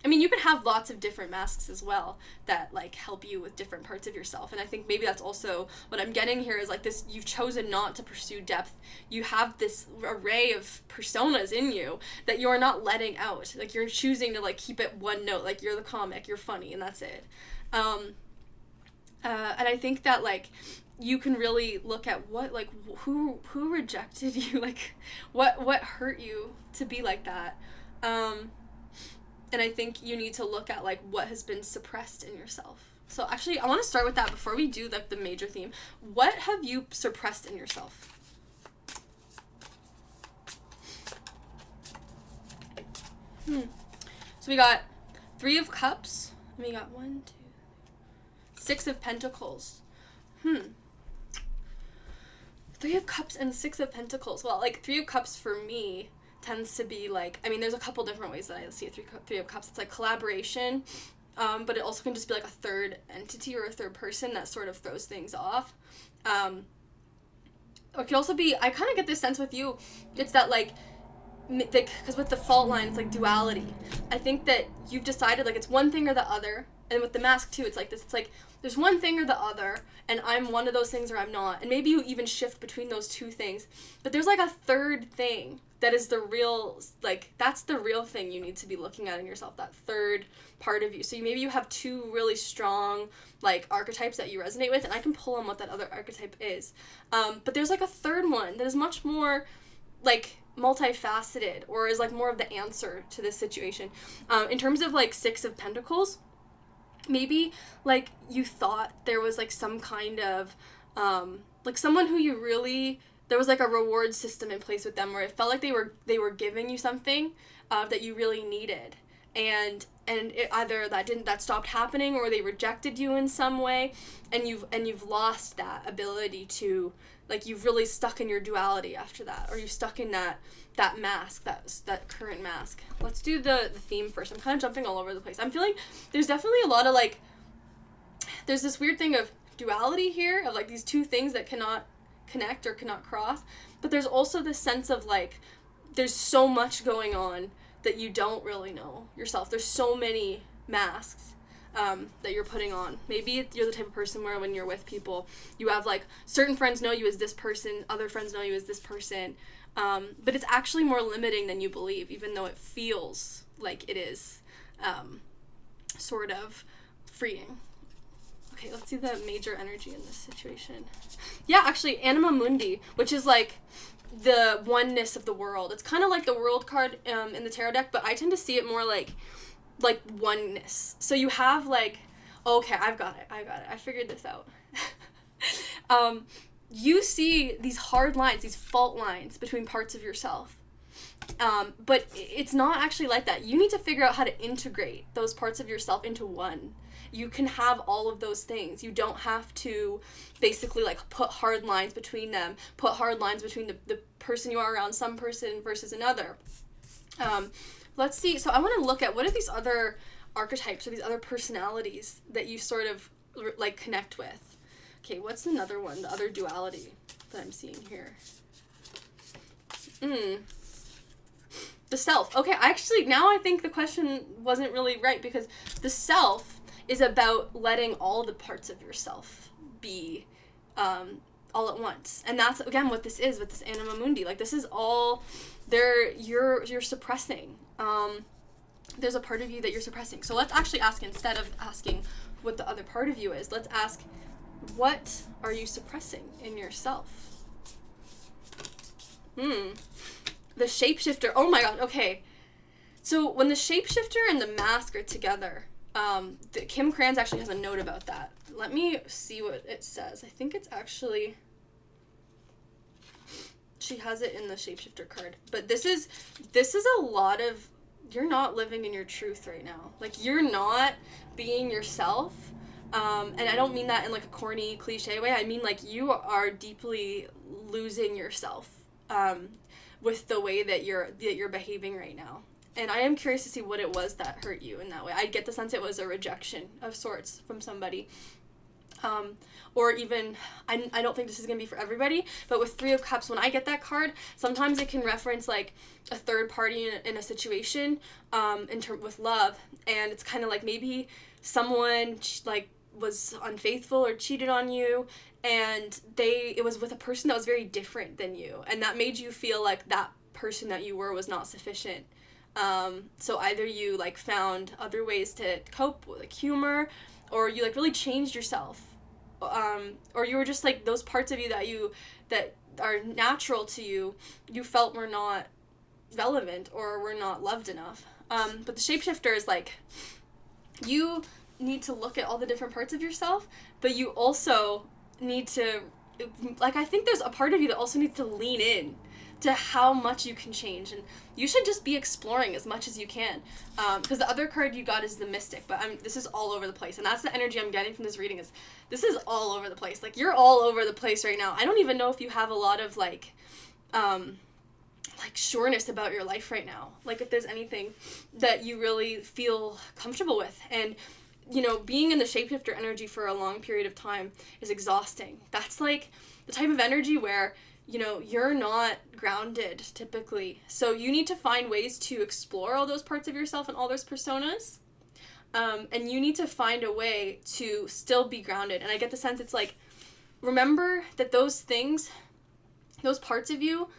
I mean, you can have lots of different masks as well that, like, help you with different parts of yourself. And I think maybe that's also what I'm getting here is, like, this, you've chosen not to pursue depth. You have this array of personas in you that you're not letting out. Like, you're choosing to, like, keep it one note. Like, you're the comic, you're funny, and that's it. And I think that, like, you can really look at what, like, who rejected you, like, what hurt you to be like that. And I think you need to look at, like, what has been suppressed in yourself. So actually, I want to start with that before we do, like, the major theme. What have you suppressed in yourself? So we got 3 of Cups, and we got 1, 2, 6 of Pentacles. 3 of Cups and 6 of Pentacles. Well, like, 3 of Cups for me tends to be, like, I mean, there's a couple different ways that I see a 3 of Cups. It's, like, collaboration, but it also can just be, like, a third entity or a third person that sort of throws things off. It could also be, I kind of get this sense with you, it's that, like, because with the fault line, it's like duality. I think that you've decided like it's one thing or the other, and with the mask too, it's like this. It's like there's one thing or the other, and I'm one of those things or I'm not, and maybe you even shift between those two things. But there's like a third thing that is the real, like that's the real thing you need to be looking at in yourself. That third part of you. So maybe you have two really strong like archetypes that you resonate with, and I can pull on what that other archetype is. But there's like a third one that is much more like multifaceted, or is like more of the answer to this situation. In terms of like Six of Pentacles, maybe like you thought there was like some kind of like someone who you really, there was like a reward system in place with them where it felt like they were giving you something that you really needed, and it either that stopped happening, or they rejected you in some way, and you've lost that ability to, like, you've really stuck in your duality after that, or you've stuck in that mask, that current mask. Let's do the theme first. I'm kind of jumping all over the place. I'm feeling there's definitely a lot of like, there's this weird thing of duality here, of like these two things that cannot connect or cannot cross, but there's also this sense of like there's so much going on that you don't really know yourself. There's so many masks that you're putting on. Maybe you're the type of person where when you're with people, you have like certain friends know you as this person, other friends know you as this person, but it's actually more limiting than you believe, even though it feels like it is sort of freeing. Okay, let's see the major energy in this situation. Yeah, actually, Anima Mundi, which is like the oneness of the world. It's kind of like the World card in the tarot deck, but I tend to see it more like oneness. So you have like, okay, I've got it. I figured this out. You see these hard lines, these fault lines between parts of yourself. But it's not actually like that. You need to figure out how to integrate those parts of yourself into one. You can have all of those things. You don't have to basically like put hard lines between them, put hard lines between the person you are around some person versus another. Let's see. So I want to look at what are these other archetypes or these other personalities that you sort of like connect with. Okay, what's another one, the other duality that I'm seeing here? The self. Okay, actually, now I think the question wasn't really right, because the self is about letting all the parts of yourself be all at once. And that's, again, what this is with this Anima Mundi. Like, this is all there, you're suppressing. There's a part of you that you're suppressing. So let's actually ask, instead of asking what the other part of you is, let's ask, what are you suppressing in yourself? The shapeshifter. Oh my god, okay. So when the shapeshifter and the mask are together, Kim Kranz actually has a note about that. Let me see what it says. I think it's actually, she has it in the shapeshifter card. But this is a lot of, you're not living in your truth right now. Like, you're not being yourself. And I don't mean that in like a corny cliche way. I mean like you are deeply losing yourself with the way that you're behaving right now. And I am curious to see what it was that hurt you in that way. I get the sense it was a rejection of sorts from somebody. Or even, I don't think this is going to be for everybody, but with Three of Cups, when I get that card, sometimes it can reference like a third party in a situation with love. And it's kind of like maybe someone like was unfaithful or cheated on you, and it was with a person that was very different than you, and that made you feel like that person that you were was not sufficient. So either you like found other ways to cope with like humor, or you like really changed yourself, or you were just like those parts of you that are natural to you felt were not relevant or were not loved enough. But the shapeshifter is like, you need to look at all the different parts of yourself, but you also need to, like, I think there's a part of you that also needs to lean in to how much you can change, and you should just be exploring as much as you can, because the other card you got is the Mystic, but this is all over the place, and that's the energy I'm getting from this reading, is this is all over the place. Like, you're all over the place right now. I don't even know if you have a lot of like sureness about your life right now, like if there's anything that you really feel comfortable with. And you know, being in the shapeshifter energy for a long period of time is exhausting. That's like the type of energy where you know, you're not grounded typically. So you need to find ways to explore all those parts of yourself and all those personas. And you need to find a way to still be grounded. And I get the sense it's like, remember that those things, those parts of you,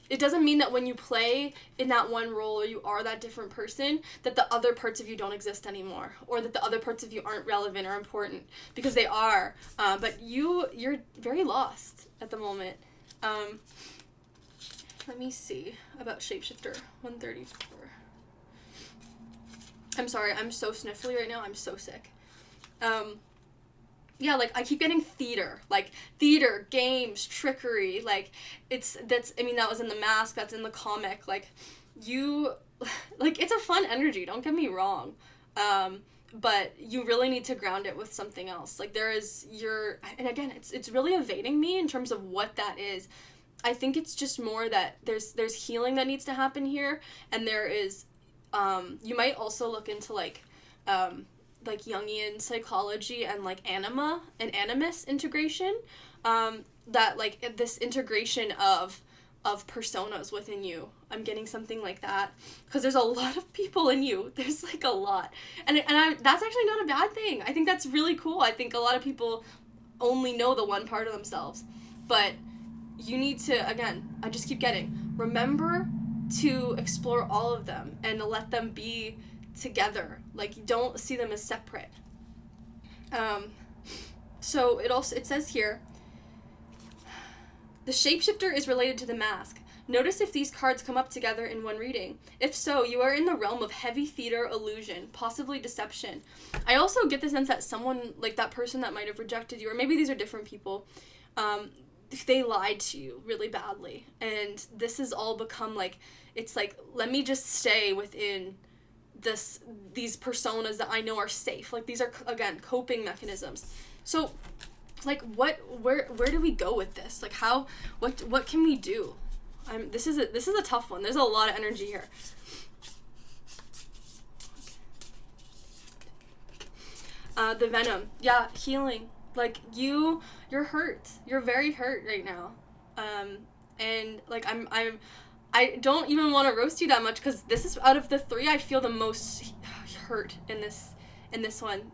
it doesn't mean that when you play in that one role or you are that different person, that the other parts of you don't exist anymore, or that the other parts of you aren't relevant or important, because they are. But you're very lost at the moment. Let me see about Shapeshifter 134. I'm sorry, I'm so sniffly right now. I'm so sick. Yeah, like, I keep getting theater, games, trickery, like, that was in the mask, that's in the comic, like, it's a fun energy, don't get me wrong, but you really need to ground it with something else, like, and again, it's really evading me in terms of what that is. I think it's just more that there's healing that needs to happen here, and there is, you might also look into, like Jungian psychology and, like, anima and animus integration, that, like, this integration of personas within you. I'm getting something like that, because there's a lot of people in you. There's, like, a lot. And that's actually not a bad thing. I think that's really cool. I think a lot of people only know the one part of themselves. But you need to, again, I just keep remember to explore all of them and to let them be together. Like, you don't see them as separate. So it says here, the shapeshifter is related to the mask. Notice if these cards come up together in one reading. If so, you are in the realm of heavy theater illusion, possibly deception. I also get the sense that someone, like that person that might have rejected you, or maybe these are different people, they lied to you really badly. And this has all become like, it's like, let me just stay within these personas that I know are safe. Like, these are, again, coping mechanisms. So, like, where do we go with this? Like, what can we do? This is a tough one. There's a lot of energy here. The venom. Yeah, healing. Like, you're hurt. You're very hurt right now. And, like, I don't even want to roast you that much, because this is, out of the three, I feel the most hurt in this one.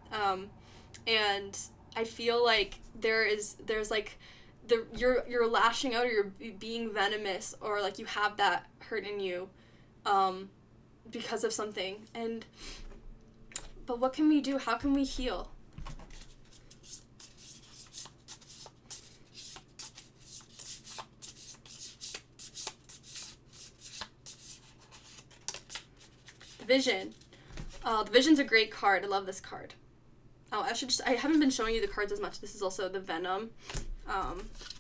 And I feel like there's like, you're lashing out, or you're being venomous, or like you have that hurt in you, because of something. But what can we do? How can we heal? Vision. The Vision's a great card. I love this card. Oh, I haven't been showing you the cards as much. This is also the Venom,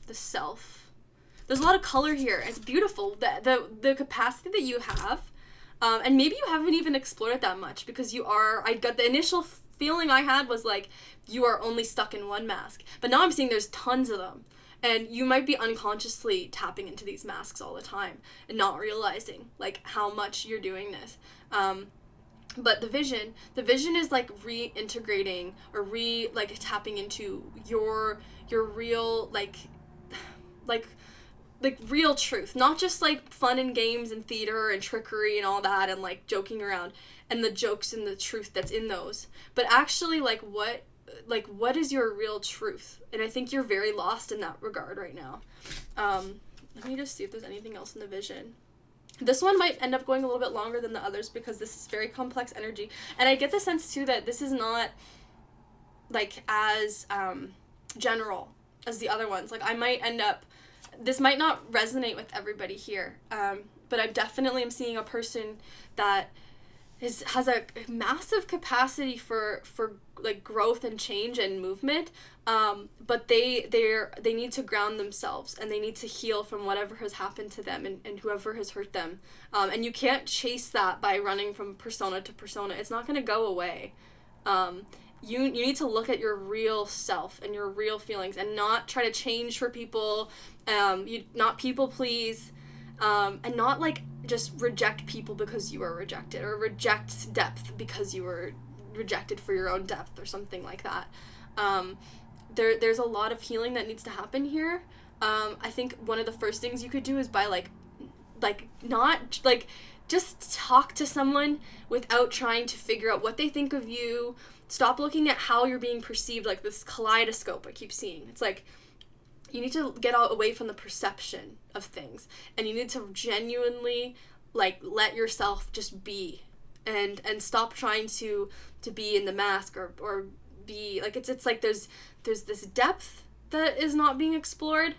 the Self. There's a lot of color here. It's beautiful. The capacity that you have, and maybe you haven't even explored it that much, because I got the initial feeling I had was like, you are only stuck in one mask. But now I'm seeing there's tons of them. And you might be unconsciously tapping into these masks all the time and not realizing, like, how much you're doing this. But the vision is like reintegrating, or tapping into your real, like real truth. Not just like fun and games and theater and trickery and all that and like joking around and the jokes and the truth that's in those. But actually, what is your real truth? And I think you're very lost in that regard right now. Let me just see if there's anything else in the vision. This one might end up going a little bit longer than the others, because this is very complex energy. And I get the sense, too, that this is not, like, as general as the other ones. Like, this might not resonate with everybody here. But I definitely am seeing a person that has a massive capacity for like growth and change and movement, but they need to ground themselves, and they need to heal from whatever has happened to them and whoever has hurt them, and you can't chase that by running from persona to persona. It's not going to go away. You need to look at your real self and your real feelings, and not try to change for people, not people please, and not like just reject people because you were rejected, or reject depth because you were rejected for your own depth, or something like that. There's a lot of healing that needs to happen here, I think one of the first things you could do is by just talk to someone without trying to figure out what they think of you. Stop looking at how you're being perceived, like this kaleidoscope I keep seeing. It's like you need to get out away from the perception of things, and you need to genuinely like let yourself just be, and stop trying to be in the mask or be like it's like there's this depth that is not being explored,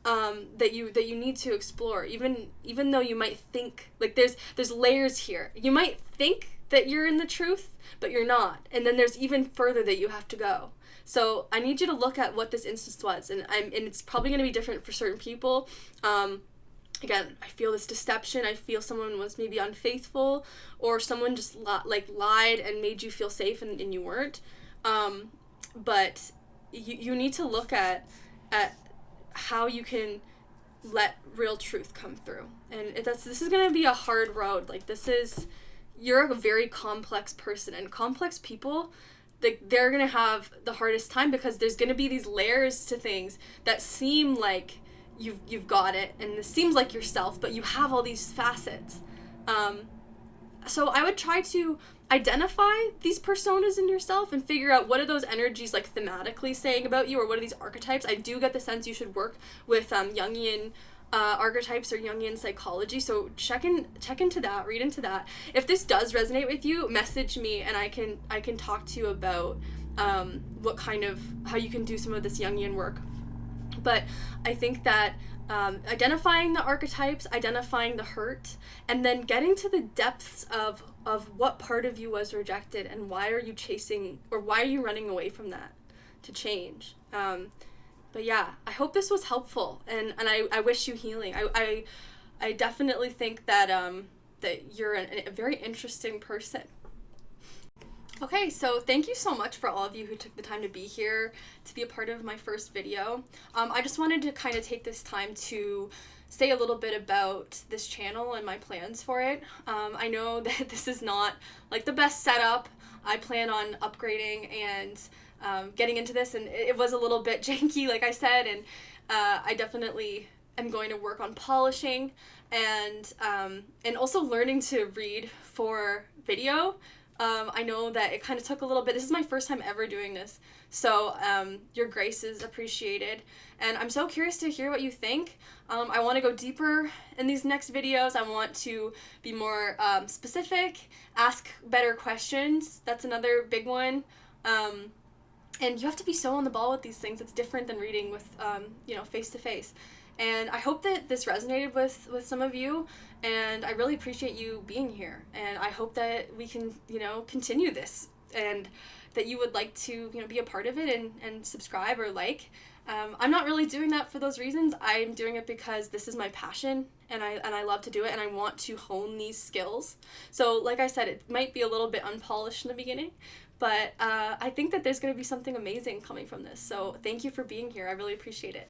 that you need to explore, even though you might think like there's layers here. You might think that you're in the truth, but you're not, and then there's even further that you have to go. So I need you to look at what this instance was, and it's probably going to be different for certain people. Again, I feel this deception. I feel someone was maybe unfaithful, or someone just lied and made you feel safe, and you weren't. But you need to look at how you can let real truth come through, and this is going to be a hard road. Like you're a very complex person, and complex people, they're going to have the hardest time because there's going to be these layers to things that seem like you've got it, and this seems like yourself, but you have all these facets. So I would try to identify these personas in yourself and figure out what are those energies like thematically saying about you, or what are these archetypes. I do get the sense you should work with Jungian archetypes or Jungian psychology, so check into that, read into that. If this does resonate with you, message me, and I can talk to you about how you can do some of this Jungian work. But I think that identifying the archetypes, identifying the hurt, and then getting to the depths of what part of you was rejected, and why are you chasing, or why are you running away from that to change. But yeah, I hope this was helpful, and I wish you healing. I definitely think that that you're a very interesting person. Okay, so thank you so much for all of you who took the time to be here, to be a part of my first video. I just wanted to kind of take this time to say a little bit about this channel and my plans for it. I know that this is not like the best setup. I plan on upgrading and getting into this, and it was a little bit janky, like I said, and I definitely am going to work on polishing and also learning to read for video. I know that it kind of took a little bit. This is my first time ever doing this, so your grace is appreciated, and I'm so curious to hear what you think. I want to go deeper in these next videos. I want to be more specific, ask better questions. That's another big one. And you have to be so on the ball with these things. It's different than reading with, face to face. And I hope that this resonated with some of you, and I really appreciate you being here. And I hope that we can, continue this, and that you would like to, be a part of it and subscribe or like. I'm not really doing that for those reasons. I'm doing it because this is my passion, and I love to do it, and I want to hone these skills. So like I said, it might be a little bit unpolished in the beginning, but I think that there's going to be something amazing coming from this. So thank you for being here. I really appreciate it.